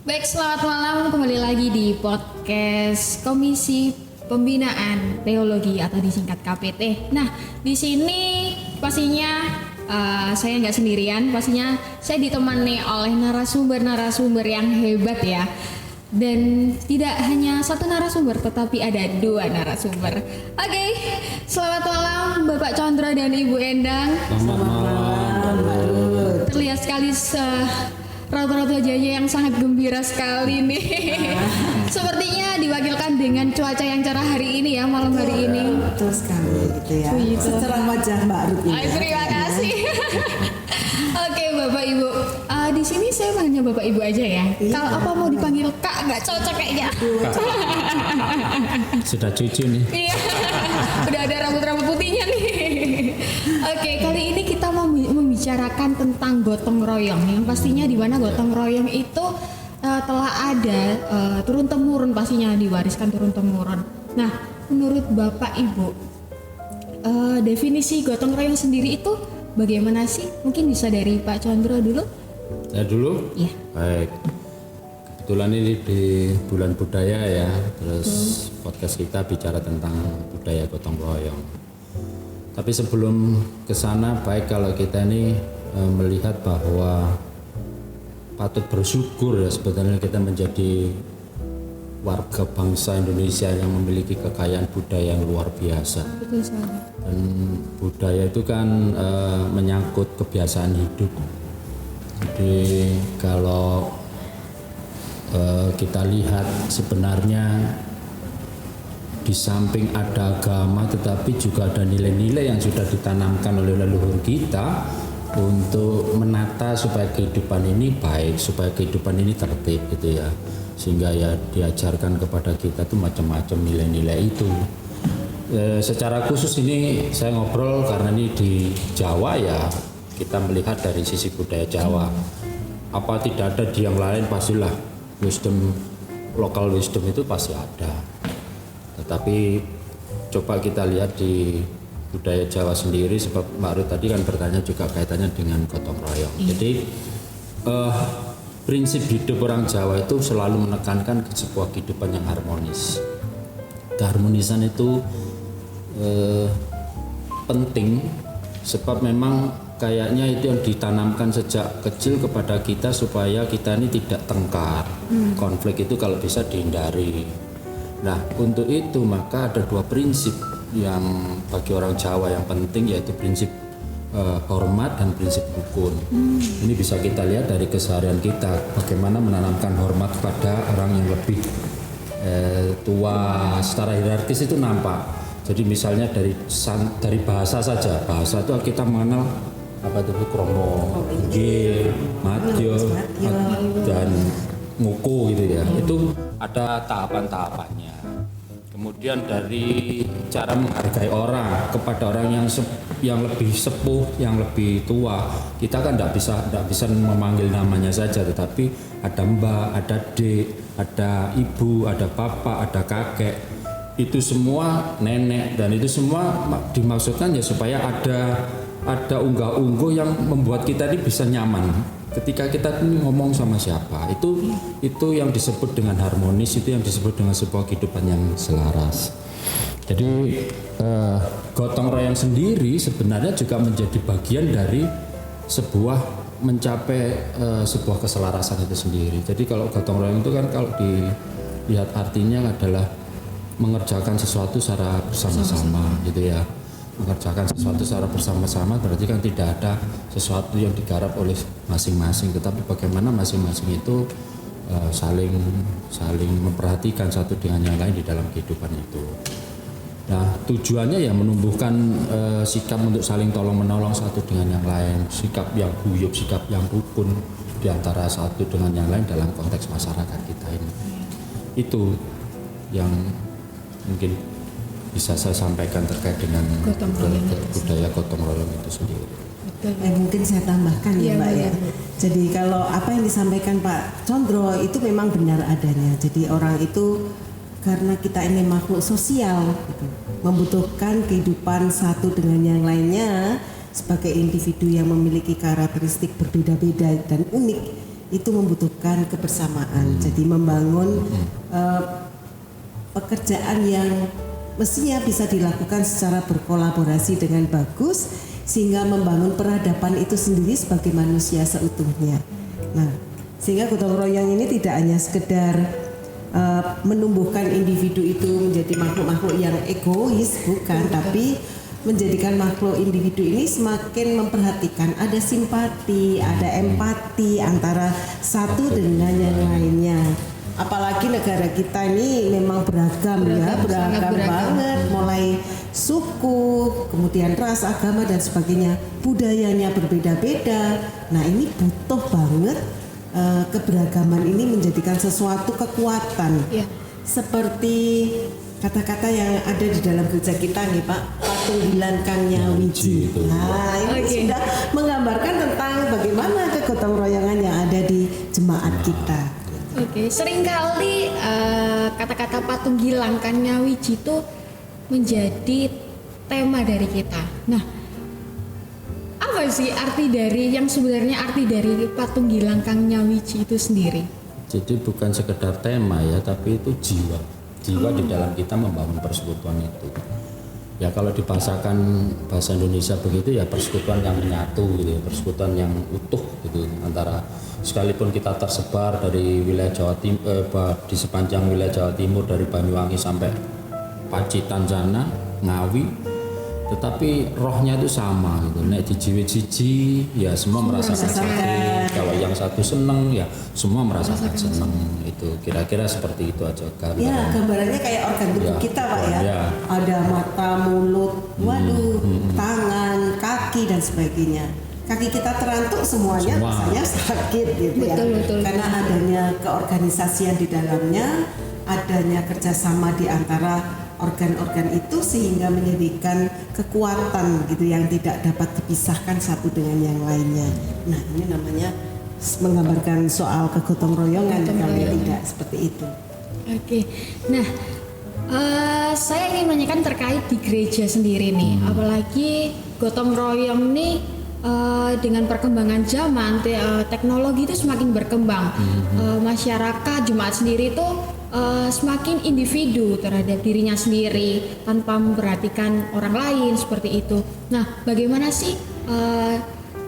Baik, selamat malam, kembali lagi di podcast Komisi Pembinaan Teologi atau disingkat KPT. Nah, di sini pastinya saya nggak sendirian, pastinya saya ditemani oleh narasumber-narasumber yang hebat ya. Dan tidak hanya satu narasumber, tetapi ada dua narasumber. Oke, selamat malam Bapak Condro dan Ibu Endang. Selamat malam. Terlihat sekali raut-raut wajahnya yang sangat gembira sekali nih. Sepertinya diwakilkan dengan cuaca yang cerah hari ini ya, malam hari ini. Betul sekali gitu ya. Secerah wajah Mbak Ruth. Terima kasih. Oke Bapak Ibu, di sini saya panggilnya Bapak Ibu aja ya. Kalau apa mau dipanggil Kak nggak cocok kayaknya. Sudah cucu nih. Iya, udah ada rambut-rambut putihnya nih. Oke, kali ini kita mau membicarakan tentang gotong royong. Yang pastinya di mana gotong royong itu telah ada turun temurun, pastinya diwariskan turun temurun. Nah, menurut Bapak Ibu, definisi gotong royong sendiri itu bagaimana sih? Mungkin bisa dari Pak Condro dulu. Saya dulu? Iya. Baik. Kebetulan ini di bulan budaya ya, terus podcast kita bicara tentang budaya gotong royong. Tapi sebelum ke sana, baik kalau kita ini melihat bahwa patut bersyukur ya sebenarnya kita menjadi warga bangsa Indonesia yang memiliki kekayaan budaya yang luar biasa. Betul sekali. Dan budaya itu kan menyangkut kebiasaan hidup. Jadi kalau kita lihat sebenarnya di samping ada agama tetapi juga ada nilai-nilai yang sudah ditanamkan oleh leluhur kita untuk menata supaya kehidupan ini baik, supaya kehidupan ini tertib gitu ya. Sehingga ya diajarkan kepada kita tuh macam-macam nilai-nilai itu. Secara khusus ini saya ngobrol karena ini di Jawa ya, kita melihat dari sisi budaya Jawa. Apa tidak ada di yang lain, pastilah wisdom, local wisdom itu pasti ada. Tetapi coba kita lihat di budaya Jawa sendiri, sebab Mbak Ruth tadi kan bertanya juga kaitannya dengan gotong royong. Jadi prinsip hidup orang Jawa itu selalu menekankan sebuah kehidupan yang harmonis. Keharmonisan itu penting, sebab memang kayaknya itu yang ditanamkan sejak kecil kepada kita supaya kita ini tidak tengkar. Konflik itu kalau bisa dihindari. Nah, untuk itu maka ada dua prinsip yang bagi orang Jawa yang penting, yaitu prinsip hormat dan prinsip rukun. Ini bisa kita lihat dari keseharian kita, bagaimana menanamkan hormat kepada orang yang lebih tua secara hierarkis itu nampak. Jadi misalnya dari bahasa saja, bahasa itu kita mengenal apa itu kromo, nggih, madya, dan nguku gitu ya. Itu ada tahapan-tahapannya. Kemudian dari cara menghargai orang kepada orang yang lebih sepuh, yang lebih tua, kita kan tidak bisa memanggil namanya saja, tetapi ada mbak, ada dek, ada ibu, ada papa, ada kakek, itu semua nenek, dan itu semua dimaksudkan ya supaya ada unggah-ungguh yang membuat kita ini bisa nyaman ketika kita ngomong sama siapa. Itu yang disebut dengan harmonis, itu yang disebut dengan sebuah kehidupan yang selaras. Jadi gotong royong sendiri sebenarnya juga menjadi bagian dari sebuah mencapai sebuah keselarasan itu sendiri. Jadi kalau gotong royong itu kan kalau dilihat artinya adalah mengerjakan sesuatu secara bersama-sama gitu ya. Mengerjakan sesuatu secara bersama-sama berarti kan tidak ada sesuatu yang digarap oleh masing-masing, tetapi bagaimana masing-masing itu saling memperhatikan satu dengan yang lain di dalam kehidupan itu. Nah, tujuannya ya menumbuhkan sikap untuk saling tolong-menolong satu dengan yang lain, sikap yang guyup, sikap yang rukun di antara satu dengan yang lain dalam konteks masyarakat kita ini. Itu yang mungkin bisa saya sampaikan terkait dengan budaya gotong royong itu sendiri. Mungkin saya tambahkan ya Mbak ya. Jadi kalau apa yang disampaikan Pak Condro itu memang benar adanya. Jadi orang itu karena kita ini makhluk sosial gitu, membutuhkan kehidupan satu dengan yang lainnya sebagai individu yang memiliki karakteristik berbeda-beda dan unik. itu membutuhkan kebersamaan. Jadi membangun pekerjaan yang mestinya bisa dilakukan secara berkolaborasi dengan bagus sehingga membangun peradaban itu sendiri sebagai manusia seutuhnya. Nah, sehingga gotong royong ini tidak hanya sekedar menumbuhkan individu itu menjadi makhluk-makhluk yang egois, bukan, tapi menjadikan makhluk individu ini semakin memperhatikan, ada simpati, ada empati antara satu dengan yang lainnya. Apalagi negara kita ini memang beragam banget, mulai suku, kemudian ras, agama dan sebagainya, budayanya berbeda-beda. Nah, ini butuh banget keberagaman ini menjadikan sesuatu kekuatan. Ya. Seperti kata-kata yang ada di dalam gereja kita nih Pak, patunggilan Kang Nyawiji. Nah, ini sudah menggambarkan tentang bagaimana kegotong royongan yang ada di jemaat kita. Seringkali kata-kata patunggilan Kang Nyawiji itu menjadi tema dari kita. Nah, apa sih arti dari patunggilan Kang Nyawiji itu sendiri? Jadi bukan sekedar tema ya, tapi itu jiwa di dalam kita membangun persekutuan itu. Ya kalau dibahasakan bahasa Indonesia begitu ya, persekutuan yang menyatu gitu, persekutuan yang utuh gitu, antara sekalipun kita tersebar dari wilayah Jawa Timur, di sepanjang wilayah Jawa Timur dari Banyuwangi sampai Pacitan sana, Ngawi, tetapi rohnya itu sama gitu. Nek dijiwi-jiji ya semua merasakan sakit. Kalau yang satu seneng ya semua merasakan seneng. Itu kira-kira seperti itu aja gambaran. Ya, gambarannya kayak organ tubuh kita Pak ya. Ada mata, mulut, tangan, kaki dan sebagainya. Kaki kita terantuk semuanya rasanya sakit gitu ya. Betul. Karena adanya keorganisasian di dalamnya, adanya kerjasama di antara organ-organ itu sehingga menjadikan kekuatan gitu yang tidak dapat dipisahkan satu dengan yang lainnya. Nah, ini namanya menggambarkan soal kegotong royongan kalau tidak seperti itu. Nah, saya ingin menanyakan terkait di gereja sendiri nih, apalagi gotong royong nih dengan perkembangan zaman, teknologi itu semakin berkembang. Masyarakat jemaat sendiri itu semakin individu terhadap dirinya sendiri tanpa memperhatikan orang lain seperti itu. Nah, bagaimana sih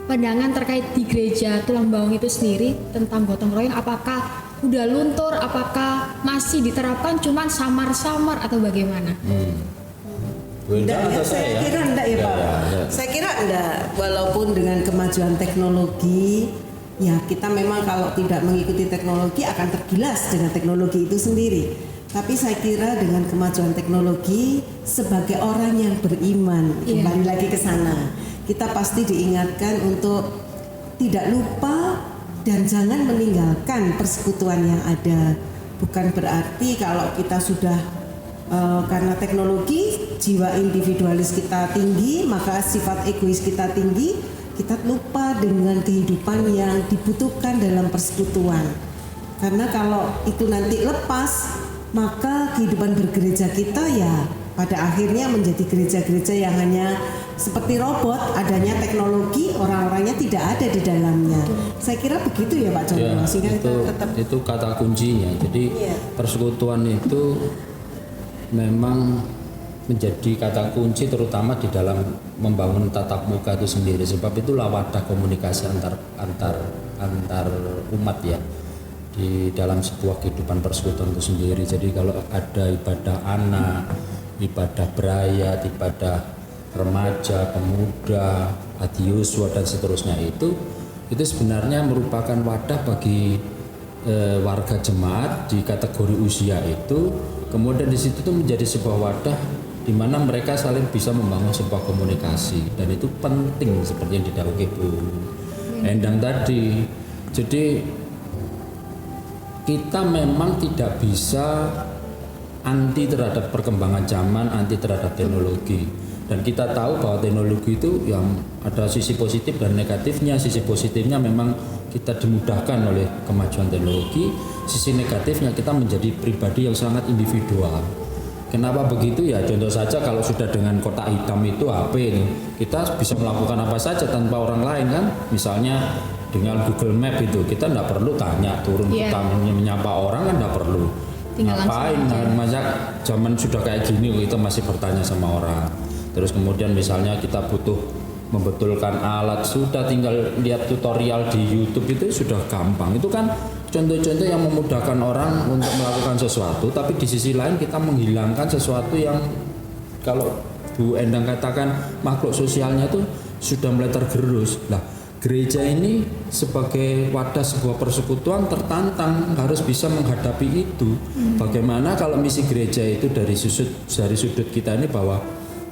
pandangan terkait di gereja Tulang Bawang itu sendiri tentang gotong royong? Apakah udah luntur? Apakah masih diterapkan cuman samar-samar atau bagaimana? Saya kira enggak ya Pak. Saya kira enggak, walaupun dengan kemajuan teknologi ya kita memang kalau tidak mengikuti teknologi akan tergilas dengan teknologi itu sendiri. Tapi saya kira dengan kemajuan teknologi sebagai orang yang beriman, kembali lagi ke sana, kita pasti diingatkan untuk tidak lupa dan jangan meninggalkan persekutuan yang ada. Bukan berarti kalau kita sudah karena teknologi jiwa individualis kita tinggi, maka sifat egois kita tinggi, kita lupa dengan kehidupan yang dibutuhkan dalam persekutuan. Karena kalau itu nanti lepas, maka kehidupan bergereja kita ya pada akhirnya menjadi gereja-gereja yang hanya seperti robot, adanya teknologi, orang-orangnya tidak ada di dalamnya. Saya kira begitu ya Pak Condro. Itu kata kuncinya. Jadi persekutuan itu memang menjadi kata kunci terutama di dalam membangun tatap muka itu sendiri, sebab itulah wadah komunikasi antar umat ya di dalam sebuah kehidupan persekutuan itu sendiri. Jadi kalau ada ibadah anak, ibadah berayat, ibadah remaja, pemuda, adiuswa dan seterusnya itu sebenarnya merupakan wadah bagi warga jemaat di kategori usia itu. Kemudian di situ tuh menjadi sebuah wadah di mana mereka saling bisa membangun sebuah komunikasi, dan itu penting seperti yang didhawuhi Bu Endang tadi. Jadi kita memang tidak bisa anti terhadap perkembangan zaman, anti terhadap teknologi, dan kita tahu bahwa teknologi itu yang ada sisi positif dan negatifnya. Sisi positifnya memang kita dimudahkan oleh kemajuan teknologi, sisi negatifnya kita menjadi pribadi yang sangat individual. Kenapa begitu ya? Contoh saja kalau sudah dengan kotak hitam itu HP ini, kita bisa melakukan apa saja tanpa orang lain kan. Misalnya dengan Google Map itu kita nggak perlu tanya turun kita menyapa orang kan nggak perlu. Tinggal Ngapain masa zaman sudah kayak gini kita masih bertanya sama orang. Terus kemudian misalnya kita butuh membetulkan alat, sudah tinggal lihat tutorial di YouTube itu sudah gampang. Itu kan contoh-contoh yang memudahkan orang untuk melakukan sesuatu, tapi di sisi lain kita menghilangkan sesuatu yang kalau Bu Endang katakan makhluk sosialnya itu sudah mulai tergerus. Nah, gereja ini sebagai wadah sebuah persekutuan tertantang harus bisa menghadapi itu. Bagaimana kalau misi gereja itu dari sudut kita ini bahwa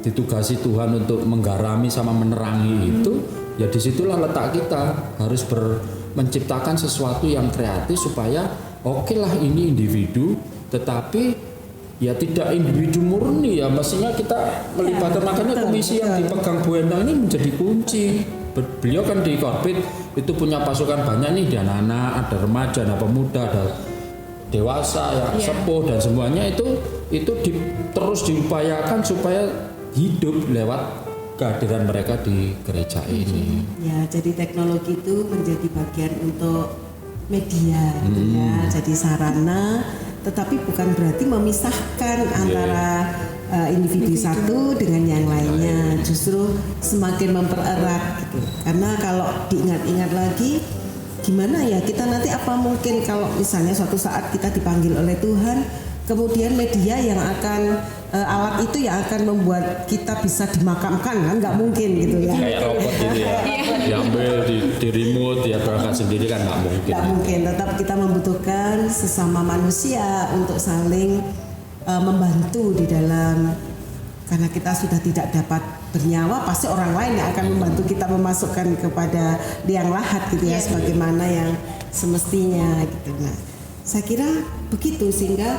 ditugasi Tuhan untuk menggarami sama menerangi itu, ya disitulah letak kita harus menciptakan sesuatu yang kreatif supaya oke lah ini individu, tetapi ya tidak individu murni ya, mestinya kita melibatkan makanya komisi yang dipegang Bu Endang ini menjadi kunci. Beliau kan di Korbit itu punya pasukan banyak nih, ada anak-anak, ada remaja, ada pemuda, ada dewasa, ya, sepuh dan semuanya itu terus diupayakan supaya hidup lewat kehadiran mereka di gereja ini. Ya, jadi teknologi itu menjadi bagian untuk media, gitu ya, jadi sarana, tetapi bukan berarti memisahkan antara individu satu dengan yang lainnya, justru semakin mempererat gitu. Karena kalau diingat-ingat lagi, gimana ya kita nanti apa mungkin kalau misalnya suatu saat kita dipanggil oleh Tuhan, kemudian media yang akan alat itu yang akan membuat kita bisa dimakamkan, kan nggak mungkin gitu ya. Kayak robot gitu ya, diambil di remote dia berangkat sendiri kan nggak mungkin. Nggak mungkin, tetap kita membutuhkan sesama manusia untuk saling membantu di dalam, karena kita sudah tidak dapat bernyawa, pasti orang lain yang akan membantu kita memasukkan kepada liang lahat gitu ya, sebagaimana yang semestinya gitu. Nah, saya kira begitu sehingga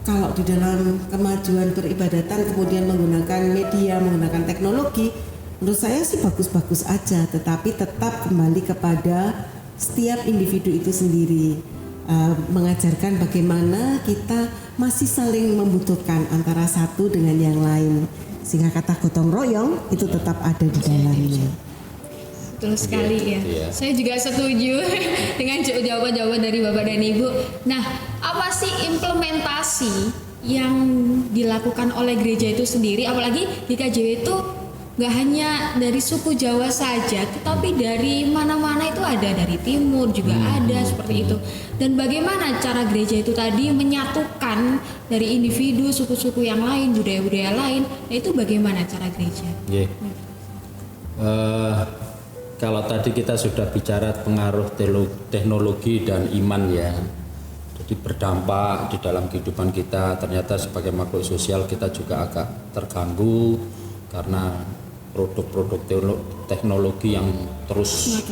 kalau di dalam kemajuan peribadatan kemudian menggunakan media, menggunakan teknologi, menurut saya sih bagus-bagus aja, tetapi tetap kembali kepada setiap individu itu sendiri. Mengajarkan bagaimana kita masih saling membutuhkan antara satu dengan yang lain, sehingga kata gotong royong itu tetap ada di dalamnya. Betul sekali ya. Saya juga setuju dengan jawaban-jawaban dari Bapak dan Ibu. Nah, apa sih implementasi yang dilakukan oleh gereja itu sendiri, apalagi di KJW itu nggak hanya dari suku Jawa saja, tetapi dari mana-mana itu ada, dari timur juga ada seperti itu. Dan bagaimana cara gereja itu tadi menyatukan dari individu, suku-suku yang lain, budaya-budaya lain, nah itu bagaimana cara gereja? Kalau tadi kita sudah bicara pengaruh teknologi dan iman ya, jadi berdampak di dalam kehidupan kita. Ternyata sebagai makhluk sosial kita juga agak terganggu karena produk-produk teknologi yang terus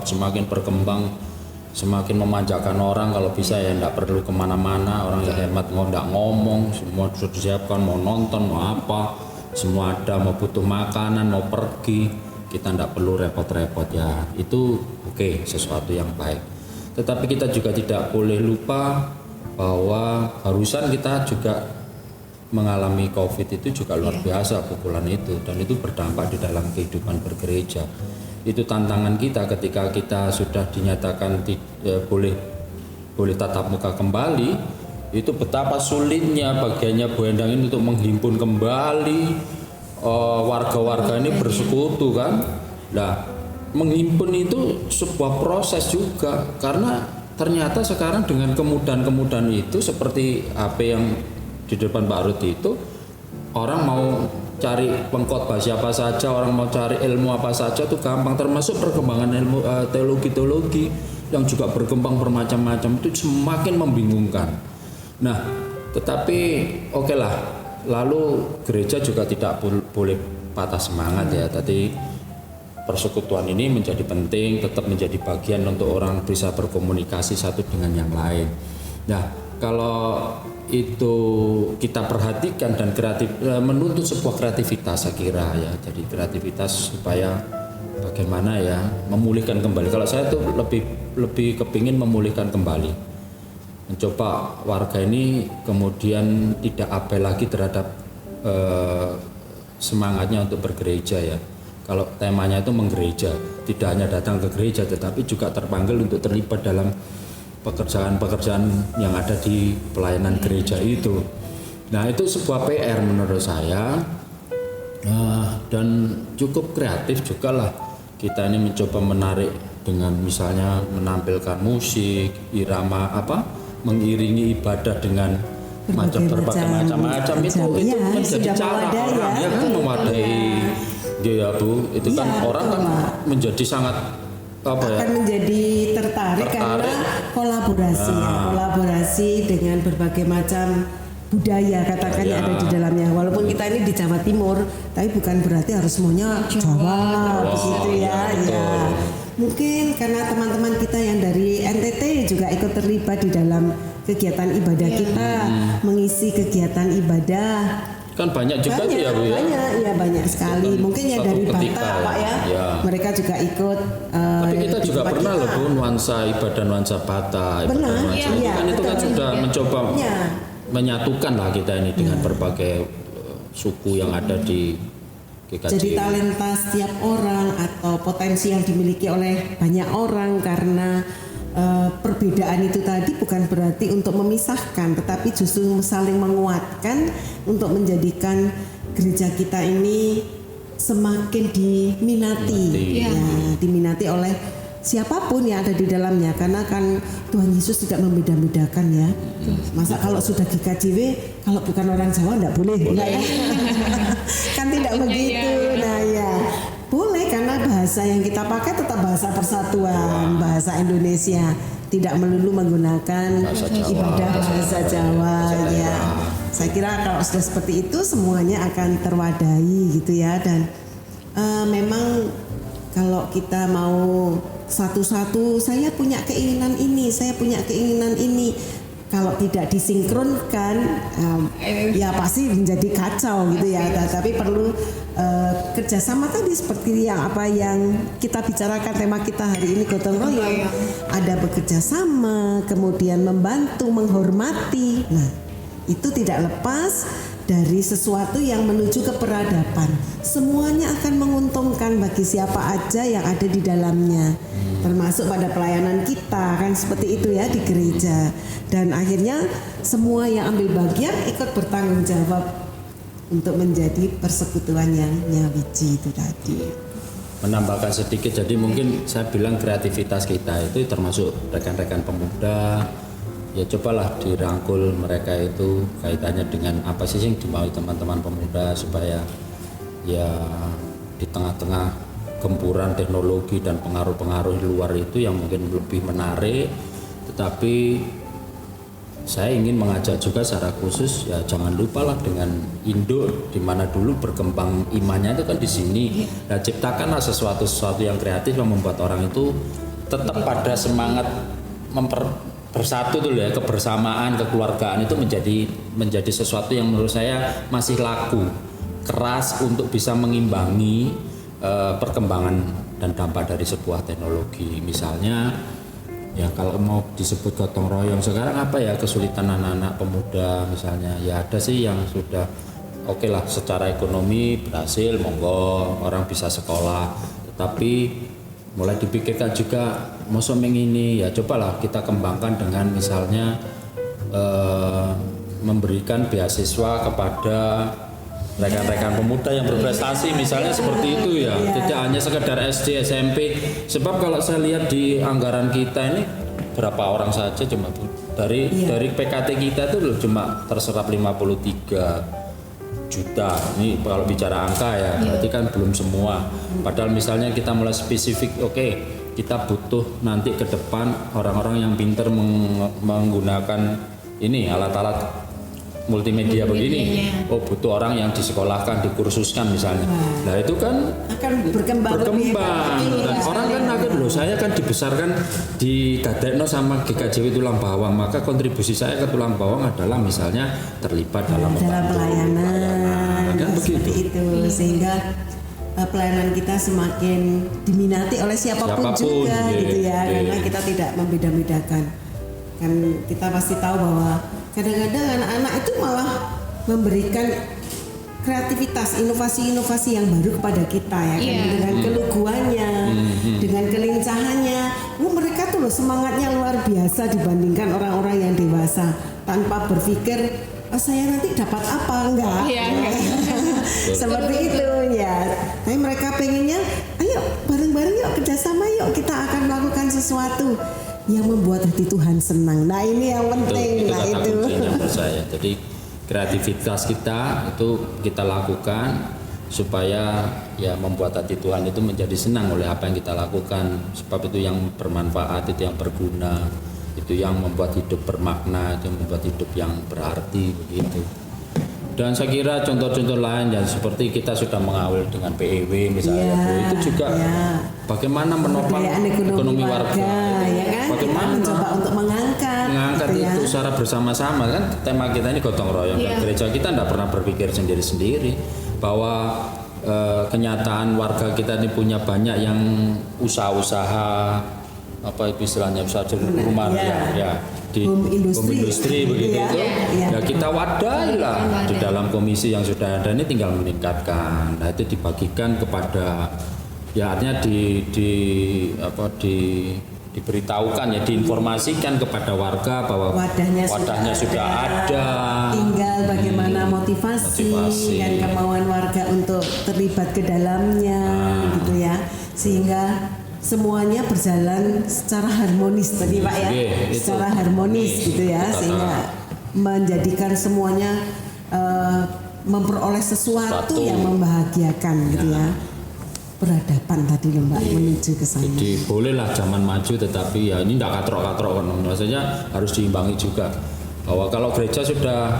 semakin berkembang, semakin memanjakan orang. Kalau bisa ya tidak perlu kemana-mana, orang yang hemat nggak ngomong, semua sudah disiapkan, mau nonton mau apa, semua ada, mau butuh makanan mau pergi, kita tidak perlu repot-repot ya. Itu oke, sesuatu yang baik. Tetapi kita juga tidak boleh lupa bahwa barusan kita juga mengalami COVID itu juga luar biasa pukulan itu, dan itu berdampak di dalam kehidupan bergereja. Itu tantangan kita ketika kita sudah dinyatakan boleh tatap muka kembali, itu betapa sulitnya bagiannya Bu Endang ini untuk menghimpun kembali warga-warga ini bersekutu kan. Nah, menghimpun itu sebuah proses juga, karena ternyata sekarang dengan kemudahan-kemudahan itu seperti HP yang di depan Pak Rudi itu, orang mau cari pengkhotbah siapa saja, orang mau cari ilmu apa saja itu gampang, termasuk perkembangan ilmu teologi yang juga berkembang bermacam-macam itu semakin membingungkan. Nah, tetapi oke lah, lalu gereja juga tidak boleh patah semangat ya. Tadi persekutuan ini menjadi penting, tetap menjadi bagian untuk orang bisa berkomunikasi satu dengan yang lain. Nah, kalau itu kita perhatikan dan menuntut sebuah kreativitas saya kira ya. Jadi kreativitas supaya bagaimana ya memulihkan kembali. Kalau saya tuh lebih kepingin memulihkan kembali, mencoba warga ini kemudian tidak abai lagi terhadap semangatnya untuk bergereja ya. kalau temanya itu menggereja, tidak hanya datang ke gereja tetapi juga terpanggil untuk terlibat dalam pekerjaan-pekerjaan yang ada di pelayanan gereja itu. Nah, itu sebuah PR menurut saya, dan cukup kreatif juga lah kita ini mencoba menarik dengan misalnya menampilkan musik, irama mengiringi ibadah dengan berbagai macam itu menjadi cara orang ya kan memadai ya Bu, itu kan orang kan menjadi sangat akan menjadi tertarik karena kolaborasi dengan berbagai macam budaya katakan yang ada di dalamnya. Walaupun kita ini di Jawa Timur, tapi bukan berarti harus semuanya Jawa begitu ya. Ya. Mungkin karena teman-teman kita yang dari NTT juga ikut terlibat di dalam kegiatan ibadah kita, mengisi kegiatan ibadah. Kan banyak juga tuh ya Bu ya. Banyak sekali. Mungkin ya dari Batak Pak ya. Mereka juga ikut. Tapi kita juga pernah loh Bu, nuansa ibadah nuansa Batak. Benar. Itu kan sudah mencoba menyatukan lah kita ini dengan berbagai suku yang ada di GKJ. Jadi talenta setiap orang atau potensi yang dimiliki oleh banyak orang karena perbedaan itu tadi bukan berarti untuk memisahkan, tetapi justru saling menguatkan untuk menjadikan gereja kita ini semakin diminati oleh siapapun yang ada di dalamnya, karena kan Tuhan Yesus tidak membeda-bedakan ya. Masa kalau sudah GKJW kalau bukan orang Jawa enggak boleh. Enggak ya? Kan tidak begitu. Nah ya boleh, karena bahasa yang kita pakai tetap bahasa persatuan, bahasa Indonesia, tidak melulu menggunakan ibadah bahasa Jawa ya. Saya kira kalau sudah seperti itu semuanya akan terwadahi gitu ya. Dan memang kalau kita mau satu-satu, saya punya keinginan ini, saya punya keinginan ini, kalau tidak disinkronkan ya pasti menjadi kacau gitu ya. Tapi perlu kerjasama tadi seperti yang kita bicarakan, tema kita hari ini gotong royong. Ada bekerja sama, kemudian membantu, menghormati. Nah, itu tidak lepas dari sesuatu yang menuju ke peradaban. Semuanya akan menguntungkan bagi siapa aja yang ada di dalamnya, termasuk pada pelayanan kita kan seperti itu ya di gereja. Dan akhirnya semua yang ambil bagian ikut bertanggung jawab untuk menjadi persekutuan yang nyawiji itu tadi. Menambahkan sedikit, jadi mungkin saya bilang kreativitas kita itu termasuk rekan-rekan pemuda. Ya cobalah dirangkul mereka itu kaitannya dengan apa sih yang dimau teman-teman pemuda, supaya ya di tengah-tengah gempuran teknologi dan pengaruh-pengaruh luar itu yang mungkin lebih menarik, tetapi saya ingin mengajak juga secara khusus ya jangan lupalah dengan induk di mana dulu berkembang imannya itu kan di sini. Nah, ciptakanlah sesuatu yang kreatif yang membuat orang itu tetap pada semangat bersatu dulu ya, kebersamaan, kekeluargaan itu menjadi sesuatu yang menurut saya masih laku, keras untuk bisa mengimbangi perkembangan dan dampak dari sebuah teknologi. Misalnya ya kalau mau disebut gotong royong sekarang apa ya, kesulitan anak-anak pemuda misalnya, ya ada sih yang sudah oke lah secara ekonomi berhasil, monggo orang bisa sekolah, tetapi mulai dipikirkan juga masa ini ya cobalah kita kembangkan dengan misalnya memberikan beasiswa kepada rekan-rekan pemuda yang berprestasi misalnya seperti itu ya. Tidak hanya sekedar SD, SMP. Sebab kalau saya lihat di anggaran kita ini berapa orang saja cuma dari PKT kita itu loh cuma terserap 53 juta. Ini kalau bicara angka ya, berarti kan belum semua. Padahal misalnya kita mulai spesifik, kita butuh nanti ke depan orang-orang yang pintar menggunakan ini alat-alat multimedia begini. Oh, butuh orang yang disekolahkan, dikursuskan misalnya. Nah, itu kan akan berkembang. Dan orang kan akan saya kan dibesarkan di Dadekno sama GKJW Tulang Bawang, maka kontribusi saya ke Tulang Bawang adalah misalnya terlibat dalam pelayanan. Kan begitu. Itu sehingga pelayanan kita semakin diminati oleh siapapun juga gitu ya, karena kita tidak membeda-bedakan. Kan kita pasti tahu bahwa kadang-kadang anak-anak itu malah memberikan kreativitas, inovasi-inovasi yang baru kepada kita ya kan, Iya. dengan keluguannya, dengan kelincahannya. Mereka tuh loh semangatnya luar biasa dibandingkan orang-orang yang dewasa, tanpa berpikir saya nanti dapat apa, enggak. Iya, enggak. Seperti itu ya. Tapi mereka pengennya, ayo bareng-bareng yuk, kerjasama yuk, kita akan melakukan sesuatu yang membuat hati Tuhan senang. Nah ini yang penting. Itu Nah kata itu. kuncinya menurut saya. Jadi kreativitas kita itu kita lakukan supaya ya membuat hati Tuhan itu menjadi senang oleh apa yang kita lakukan. Sebab itu yang bermanfaat, itu yang berguna, itu yang membuat hidup bermakna, itu yang membuat hidup yang berarti begitu. Dan saya kira contoh-contoh lain yang seperti kita sudah mengawal dengan PEW misalnya, Iya, Bu, itu juga iya. bagaimana menopang Pemberdayaan ekonomi warga, ya kan? bagaimana Kita mencoba untuk mengangkat gitu ya. itu secara bersama-sama kan. Tema kita ini gotong royong. Iya. Dan gereja kita tidak pernah berpikir sendiri-sendiri bahwa kenyataan warga kita ini punya banyak yang usaha-usaha apa itu istilahnya usaha rumah Iya. ya di Home industry. begitu Iya, itu iya. ya kita wadailah di Wadah. dalam komisi yang sudah ada ini tinggal meningkatkan. Nah itu dibagikan kepada ya artinya diberitahukan ya, diinformasikan kepada warga bahwa Wadahnya sudah ada. Tinggal bagaimana motivasi dan kemauan warga untuk terlibat ke dalamnya gitu ya, sehingga semuanya berjalan secara harmonis tadi Pak ya, Iya, itu. secara harmonis gitu ya, Itu kata. sehingga menjadikan semuanya memperoleh sesuatu yang membahagiakan gitu ya. Peradaban tadi loh Mbak, menuju ke sana. Jadi bolehlah zaman maju, tetapi ya ini tidak katrok-katrok kan, maksudnya harus diimbangi juga bahwa kalau gereja sudah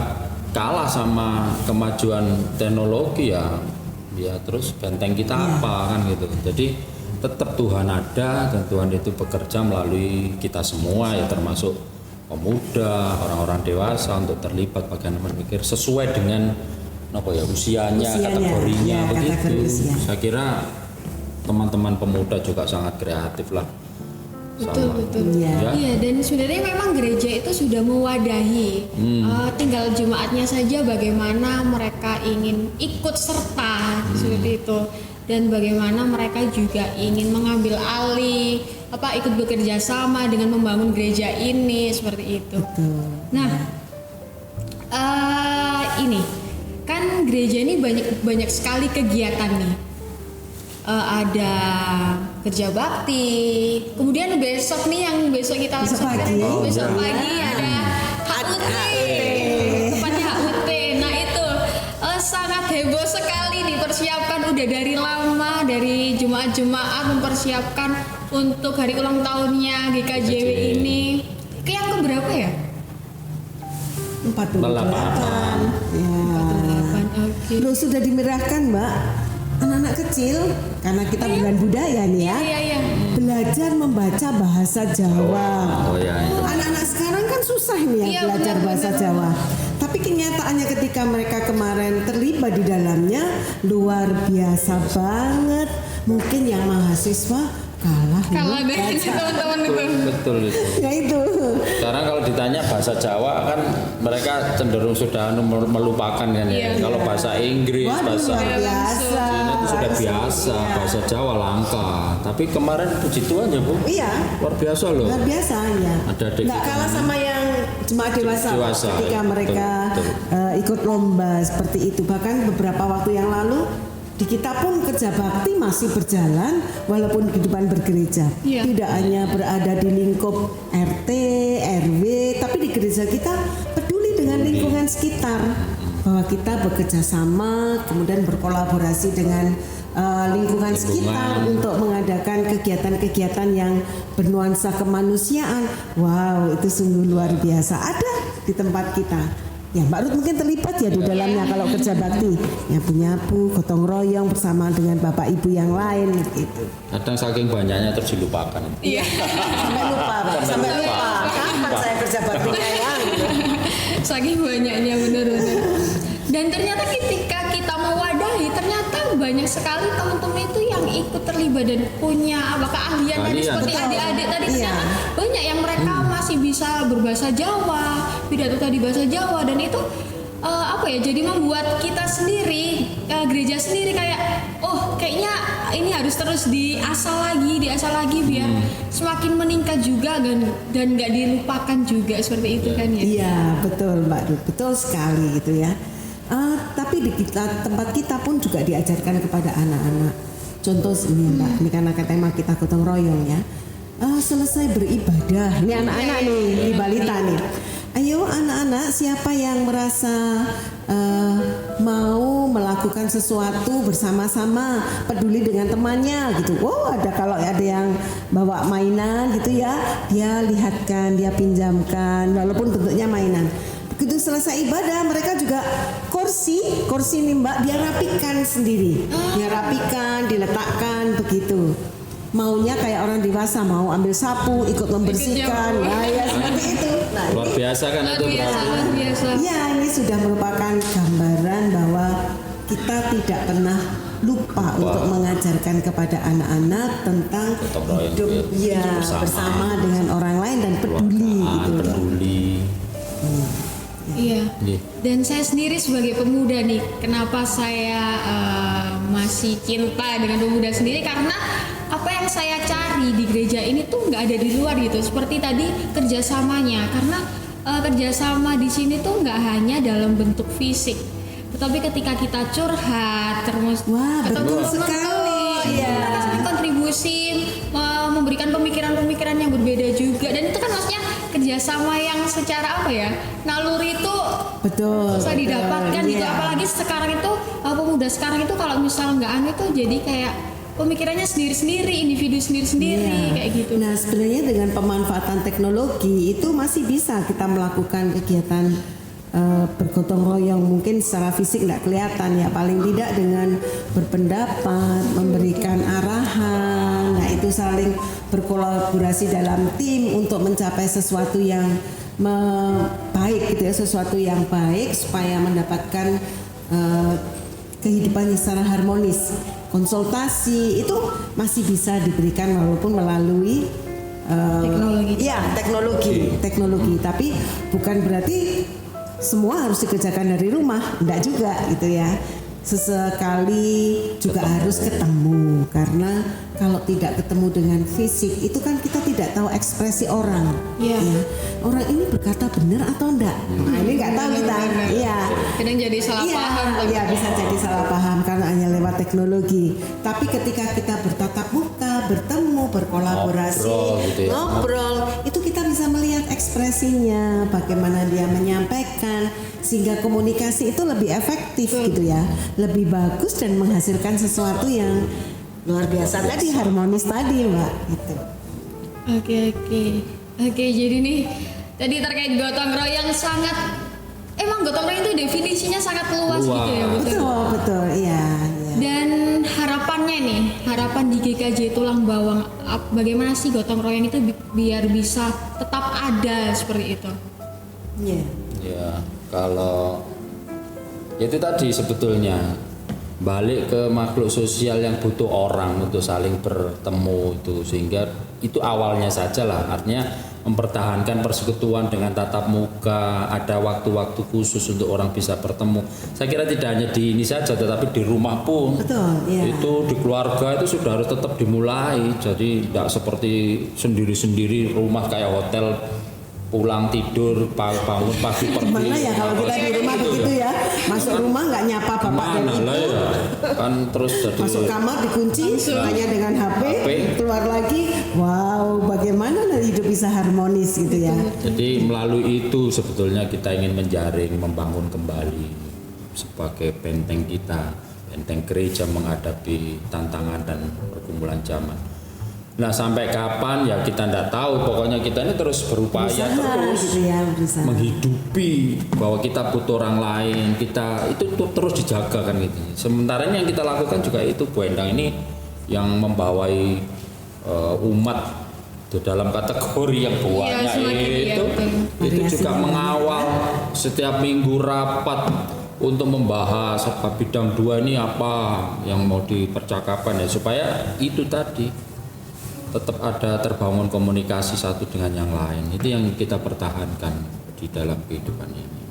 kalah sama kemajuan teknologi ya terus benteng kita apa kan gitu. Jadi tetap Tuhan ada dan Tuhan itu bekerja melalui kita semua ya, termasuk pemuda, orang-orang dewasa untuk terlibat bagaimana berpikir sesuai dengan apa ya usianya, kategorinya ya, begitu. kategori usia. Saya kira teman-teman pemuda juga sangat kreatif lah. Betul, Sama. betul. Iya. Ya. Iya, dan sebenarnya memang gereja itu sudah mewadahi. Tinggal jemaatnya saja bagaimana mereka ingin ikut serta seperti itu, dan bagaimana mereka juga ingin mengambil alih, ikut bekerja sama dengan membangun gereja ini seperti itu. Betul. Nah, ini kan gereja ini banyak sekali kegiatan nih. Ada kerja bakti, kemudian besok nih yang besok kita Besok laksanakan, pagi. besok Oh, ya. pagi ada HUT, tepatnya HUT. Nah itu sangat heboh sekali dipersiapkan, udah dari lama, dari jemaat-jemaat mempersiapkan untuk hari ulang tahunnya GKJW ini. Ke yang keberapa ya? 48. Ya. 48, oke. Loh sudah dimerahkan Mbak, anak-anak kecil karena kita bulan budaya nih ya, Iya. belajar membaca bahasa Jawa. Oh ya. Anak-anak sekarang kan susah nih ya Iya, belajar benar, bahasa benar. Jawa. Tapi kenyataannya ketika mereka kemarin terlibat di dalamnya luar biasa banget. Mungkin yang mahasiswa kalah Kalah loh dengan baca. teman-teman itu. Betul itu. Ya itu. Sekarang kalau ditanya bahasa Jawa kan mereka cenderung sudah melupakan kan ya. Iya. Kalau bahasa Inggris, Waduh, bahasa luar biasa. Cina itu sudah biasa, Iya. bahasa Jawa langka. Tapi kemarin puji Tuhan ya Bu, Iya. luar biasa loh. Luar biasa ya. Ada adik Nggak kita kalah ini. sama yang jemaat dewasa, Dewasa, ketika ya, mereka betul. ikut lomba seperti itu. Bahkan beberapa waktu yang lalu di kita pun kerja bakti masih berjalan walaupun kehidupan bergereja. Iya. Tidak hanya berada di lingkup RT, RW, tapi di gereja kita peduli dengan lingkungan sekitar. Bahwa kita bekerja sama, kemudian berkolaborasi dengan lingkungan sekitar untuk mengadakan kegiatan-kegiatan yang bernuansa kemanusiaan. Wow, itu sungguh luar biasa. Ada di tempat kita. Ya, Mbak Ruth mungkin terlibat ya di dalamnya kalau kerja bakti. Nyapu-nyapu, gotong royong bersama dengan Bapak Ibu yang lain gitu. Kadang saking banyaknya terus dilupakan. Iya. Sampai lupa, Pak. Sampai lupa. Kapan saya kerja baktinya ya? Saking banyaknya benar-benar. Dan ternyata ketika kita mewadahi, ternyata banyak sekali teman-teman itu yang ikut terlibat dan punya keahlian tadi Keahlian. seperti Betul. adik-adik tadi, Iya. ternyata banyak yang mereka masih bisa berbahasa Jawa, pidato tadi bahasa Jawa, dan itu jadi membuat kita sendiri, gereja sendiri kayak kayaknya ini harus terus diasah lagi biar semakin meningkat juga dan nggak dilupakan juga seperti itu kan ya. Iya betul Mbak Ruth, betul sekali gitu ya. Tapi di tempat kita pun juga diajarkan kepada anak-anak. Contoh ini Mbak, ini karena tema kita gotong royong ya. Selesai beribadah, ini anak-anak nih, di balita nih. Ayo anak-anak, siapa yang merasa mau melakukan sesuatu bersama-sama, peduli dengan temannya gitu. Wow, kalau ada yang bawa mainan gitu ya, dia lihatkan, dia pinjamkan, walaupun bentuknya mainan. Begitu selesai ibadah, mereka juga kursi nih Mbak, dia rapikan sendiri, dia rapikan, diletakkan begitu. Maunya kayak orang dewasa, mau ambil sapu, ikut membersihkan, nah ya seperti itu. Nah, luar biasa kan itu luar biasa. Ya, ini sudah merupakan gambaran bahwa kita tidak pernah lupa untuk mengajarkan kepada anak-anak tentang hidup bersama dengan orang lain dan peduli gitu ya. Iya. Dan saya sendiri sebagai pemuda nih, kenapa saya masih cinta dengan pemuda sendiri, karena apa yang saya cari di gereja ini tuh nggak ada di luar gitu. Seperti tadi kerjasamanya, karena kerjasama di sini tuh nggak hanya dalam bentuk fisik, tetapi ketika kita curhat, terus betul sekali, ya, kontribusi, memberikan pemikiran-pemikiran yang berbeda juga, dan itu kan maksudnya kerjasama yang secara naluri itu susah didapatkan gitu. Apalagi sekarang itu pemuda sekarang itu kalau misal nggak tuh jadi kayak pemikirannya sendiri-sendiri, individu sendiri-sendiri kayak gitu. Nah sebenarnya dengan pemanfaatan teknologi itu masih bisa kita melakukan kegiatan bergotong royong, mungkin secara fisik nggak kelihatan ya, paling tidak dengan berpendapat, memberikan arahan. Nah itu saling berkolaborasi dalam tim untuk mencapai sesuatu yang baik gitu ya, sesuatu yang baik supaya mendapatkan kehidupan secara harmonis. Konsultasi itu masih bisa diberikan walaupun melalui teknologi. Tapi bukan berarti semua harus dikerjakan dari rumah, enggak juga gitu ya. Sesekali juga harus ketemu, karena kalau tidak ketemu dengan fisik itu kan kita tidak tahu ekspresi orang. Ya. Orang ini berkata benar atau enggak? Nah, ini enggak tahu kita. Iya. Kadang jadi salah paham. Iya, bisa jadi salah paham karena hanya lewat teknologi. Tapi ketika kita bertatap muka, bertemu, berkolaborasi, ngobrol, itu kita bisa melihat ekspresinya, bagaimana dia menyampaikan, sehingga komunikasi itu lebih efektif gitu ya, lebih bagus dan menghasilkan sesuatu yang luar biasa tadi, harmonis tadi Mbak gitu. Oke, jadi nih tadi terkait gotong royong emang gotong royong itu definisinya sangat luas gitu ya. Betul, iya. Dan harapan di GKJ Tulang Bawang, bagaimana sih gotong royong itu biar bisa tetap ada seperti itu? Ya, kalau itu tadi sebetulnya balik ke makhluk sosial yang butuh orang untuk saling bertemu itu, sehingga itu awalnya saja lah, artinya mempertahankan persekutuan dengan tatap muka, ada waktu-waktu khusus untuk orang bisa bertemu. Saya kira tidak hanya di ini saja, tetapi di rumah pun. Itu di keluarga itu sudah harus tetap dimulai. Jadi tidak seperti sendiri-sendiri rumah kayak hotel, pulang tidur, bangun pagi pergi. Gimana ya kalau kita di rumah begitu ya, masuk rumah nggak nyapa bapak dan ibu, kan terus jadi masuk kamar dikunci, hanya dengan HP, keluar lagi. Wow, bagaimana hidup bisa harmonis gitu ya. Jadi melalui itu sebetulnya kita ingin menjaring, membangun kembali sebagai benteng kita, benteng gereja menghadapi tantangan dan pergumulan zaman. Nah sampai kapan ya kita tidak tahu, pokoknya kita ini terus berupaya terus menghidupi bahwa kita butuh orang lain, kita itu terus dijaga kan gitu. Sementara ini yang kita lakukan juga itu, Bu Endang ini yang membawai umat itu dalam kategori yang banyak itu juga mengawal setiap minggu rapat untuk membahas bidang 2 ini apa yang mau dipercakapkan ya, supaya itu tadi tetap ada terbangun komunikasi satu dengan yang lain. Itu yang kita pertahankan di dalam kehidupan ini.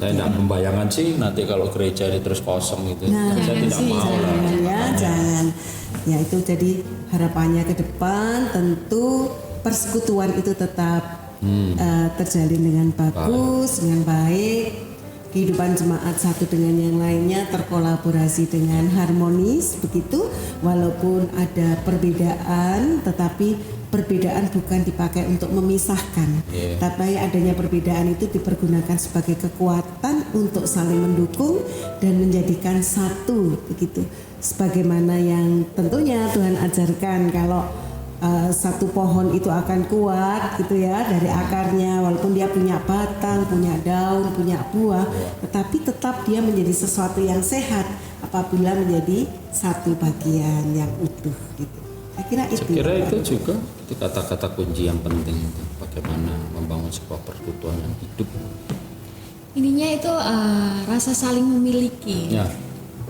Saya tidak membayangkan sih nanti kalau gereja ini terus kosong gitu. Nah, saya tidak mau lah. Jangan. Ya itu jadi harapannya ke depan tentu persekutuan itu tetap terjalin dengan bagus, dengan baik. Kehidupan jemaat satu dengan yang lainnya terkolaborasi dengan harmonis begitu, walaupun ada perbedaan tetapi perbedaan bukan dipakai untuk memisahkan, tapi adanya perbedaan itu dipergunakan sebagai kekuatan untuk saling mendukung dan menjadikan satu begitu. Sebagaimana yang tentunya Tuhan ajarkan kalau satu pohon itu akan kuat gitu ya dari akarnya, walaupun dia punya batang, punya daun, punya buah, tetapi tetap dia menjadi sesuatu yang sehat apabila menjadi satu bagian yang utuh gitu. Saya kira itu juga itu kata-kata kunci yang penting itu bagaimana membangun sebuah persekutuan yang hidup. Ininya itu rasa saling memiliki. Ya.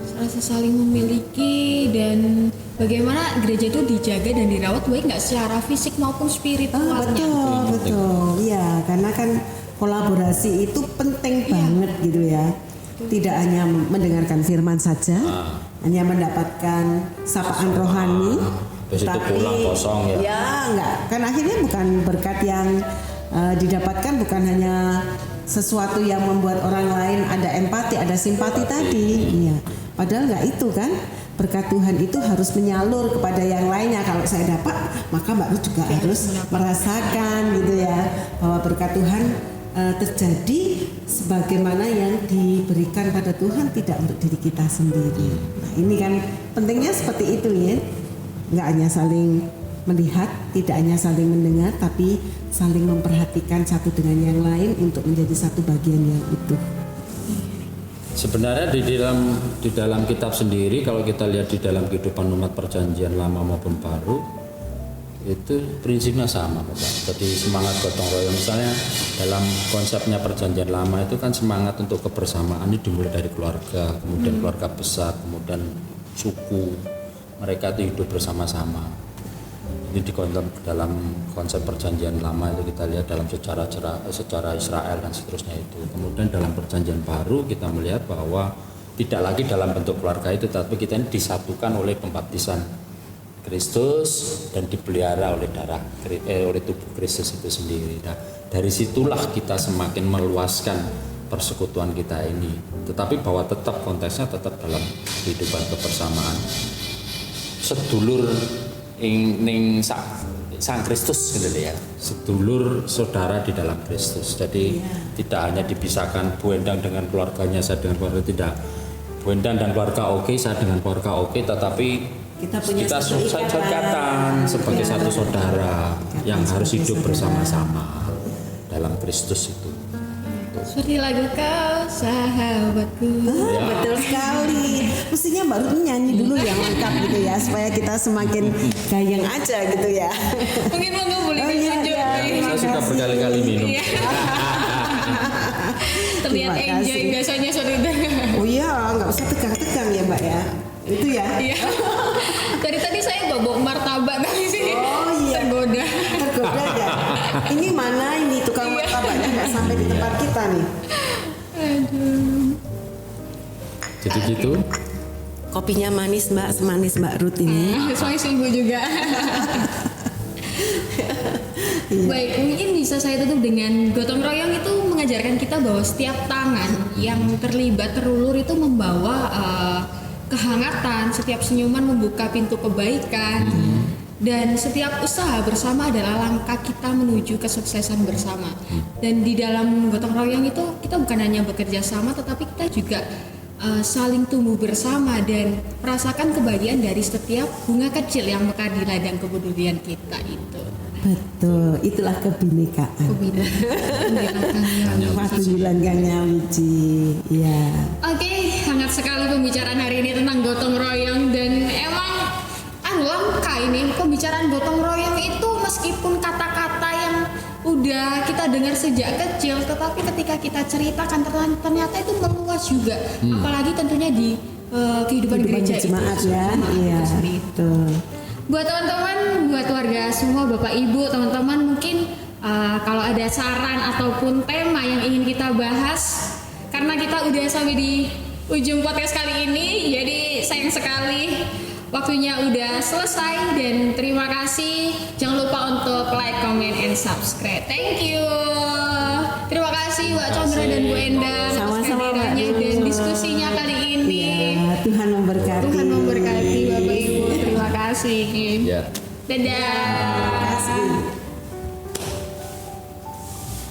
Rasa saling memiliki dan bagaimana gereja itu dijaga dan dirawat baik nggak secara fisik maupun spiritualnya. Betul. Ya, karena kan kolaborasi itu penting banget gitu ya. Tidak hanya mendengarkan firman saja, hanya mendapatkan sapaan rohani, Terus itu pulang kosong ya. Ya, enggak. Kan akhirnya bukan berkat yang didapatkan bukan hanya sesuatu yang membuat orang lain ada empati, ada simpati tadi. Iya. Padahal enggak itu kan. Berkat Tuhan itu harus menyalur kepada yang lainnya. Kalau saya dapat, maka Mbak Ruth juga harus merasakan gitu ya, bahwa berkat Tuhan terjadi sebagaimana yang diberikan pada Tuhan, tidak untuk diri kita sendiri. Nah, ini kan pentingnya seperti itu ya. Nggak hanya saling melihat, tidak hanya saling mendengar, tapi saling memperhatikan satu dengan yang lain untuk menjadi satu bagian yang utuh. Sebenarnya di dalam kitab sendiri, kalau kita lihat di dalam kehidupan umat perjanjian lama maupun baru, itu prinsipnya sama, Bapak. Jadi semangat gotong royong, misalnya dalam konsepnya perjanjian lama itu kan semangat untuk kebersamaan ini dimulai dari keluarga, kemudian keluarga besar, kemudian suku, mereka itu hidup bersama-sama. Ini dalam konsep perjanjian lama itu kita lihat dalam secara Israel dan seterusnya itu. Kemudian dalam perjanjian baru kita melihat bahwa tidak lagi dalam bentuk keluarga itu, tapi kita ini disatukan oleh pembaptisan Kristus dan dipelihara oleh oleh tubuh Kristus itu sendiri. Nah, dari situlah kita semakin meluaskan persekutuan kita ini. Tetapi bahwa tetap konteksnya tetap dalam kehidupan kebersamaan. Sedulur ning Sang Kristus gitu ya. Sedulur saudara di dalam Kristus. Jadi tidak hanya dipisahkan Bu Endang dengan keluarganya, saya dengan keluarga, tidak. Bu Endang dan keluarga oke, saya dengan keluarga oke, tetapi kita ikatan sebagai satu saudara yang harus hidup bersama-sama dalam Kristus itu. Seperti lagu Kau Sahabatku. Betul sekali. Mestinya baru nyanyi dulu yang lengkap gitu ya, supaya kita semakin gayeng aja gitu ya. Mungkin mau boleh Saya suka berkali-kali minum. Terlihat enjoy biasanya saudara. Oh iya, nggak usah tegang-tegang ya Mbak ya. Itu ya. Iya. Dari tadi saya bawa martabak tapi sih. Oh iya. Tergoda ya. Ini mana ini tukang martabaknya nggak sampai di tempat kita nih. Aduh. Jadi gitu. Kopinya manis Mbak, semanis Mbak Ruth ini. Soalnya ibu juga. Baik, mungkin bisa saya tutup dengan gotong royong itu mengajarkan kita bahwa setiap tangan yang terlibat terulur itu membawa kehangatan, setiap senyuman membuka pintu kebaikan, dan setiap usaha bersama adalah langkah kita menuju kesuksesan bersama. Dan di dalam gotong royong itu kita bukan hanya bekerja sama, tetapi kita juga saling tumbuh bersama dan merasakan kebahagiaan dari setiap bunga kecil yang mekar di ladang kepedulian kita itu. Betul, itulah kebinekaan. Kebinekaan Wiji. Ya. Oke, hangat sekali pembicaraan hari ini tentang gotong royong, dan emang langka ini pembicaraan gotong royong itu, meskipun kata-kata yang udah kita dengar sejak kecil, tetapi ketika kita ceritakan ternyata itu meluas juga, apalagi tentunya di kehidupan gereja jemaat itu. Ya, iya. Betul. Buat teman-teman, buat warga semua, Bapak Ibu, teman-teman, mungkin kalau ada saran ataupun tema yang ingin kita bahas, karena karena kita udah sampai di ujung podcast kali ini, jadi sayang sekali waktunya udah selesai dan terima kasih. Jangan lupa untuk like, comment, and subscribe. Thank you. Terima kasih Mbak Condra dan Bu Endang atas Sama-sama, Mbak. kehadirannya dan diskusinya kali ini. Ya, Tuhan memberkati. Tuhan memberkati Bapak Ibu. Terima kasih. Ya. Dadah. Terima kasih.